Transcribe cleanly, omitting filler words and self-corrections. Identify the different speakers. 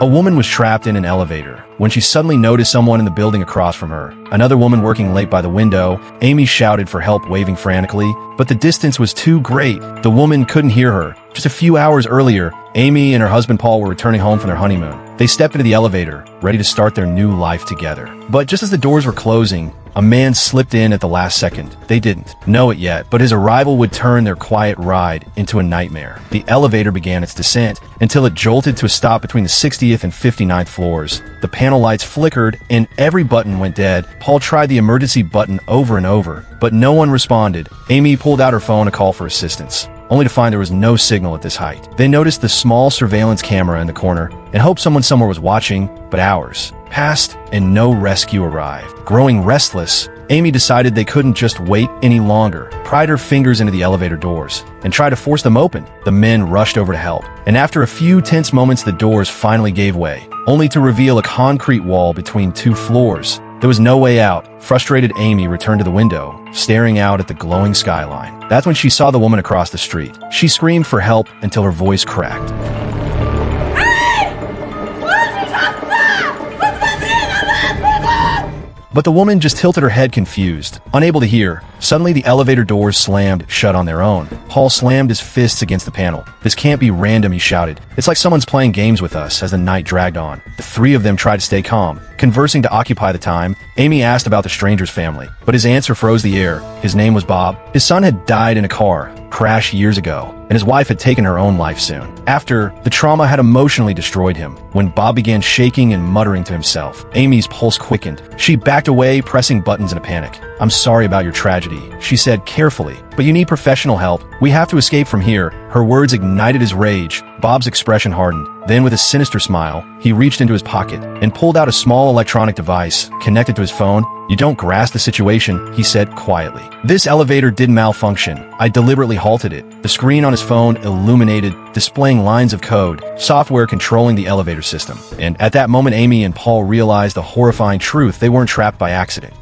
Speaker 1: A woman was trapped in an elevator when she suddenly noticed someone in the building across from her. Another woman working late by the window. Amy shouted for help, waving frantically, but the distance was too great. The woman couldn't hear her. Just a few hours earlier, Amy and her husband Paul were returning home from their honeymoon. They stepped into the elevator, ready to start their new life together. But just as the doors were closing, a man slipped in at the last second. They didn't know it yet, but his arrival would turn their quiet ride into a nightmare. The elevator began its descent until it jolted to a stop between the 60th and 59th floors. The panel lights flickered and every button went dead. Paul tried the emergency button over and over, but no one responded. Amy pulled out her phone to call for assistance, only to find there was no signal at this height. They noticed the small surveillance camera in the corner and hoped someone somewhere was watching, but hours passed and no rescue arrived. Growing restless, Amy decided they couldn't just wait any longer, pried her fingers into the elevator doors, and tried to force them open. The men rushed over to help, and after a few tense moments the doors finally gave way, only to reveal a concrete wall between two floors. There was no way out. Frustrated Amy returned to the window, staring out at the glowing skyline. That's when she saw the woman across the street. She screamed for help until her voice cracked. But the woman just tilted her head confused, unable to hear. Suddenly the elevator doors slammed shut on their own. Paul slammed his fists against the panel. "This can't be random," he shouted. "It's like someone's playing games with us." As the night dragged on, the three of them tried to stay calm, conversing to occupy the time. Amy asked about the stranger's family, but his answer froze the air. His name was Bob. His son had died in a car crash years ago, and his wife had taken her own life soon. After, the trauma had emotionally destroyed him. When Bob began shaking and muttering to himself, Amy's pulse quickened. She backed away, pressing buttons in a panic. "I'm sorry about your tragedy," she said carefully, "but you need professional help. We have to escape from here." Her words ignited his rage. Bob's expression hardened. Then, with a sinister smile, he reached into his pocket and pulled out a small electronic device connected to his phone. "You don't grasp the situation," he said quietly. "This elevator did malfunction. I deliberately halted it." The screen on his phone illuminated, displaying lines of code, software controlling the elevator system. And at that moment, Amy and Paul realized the horrifying truth: they weren't trapped by accident.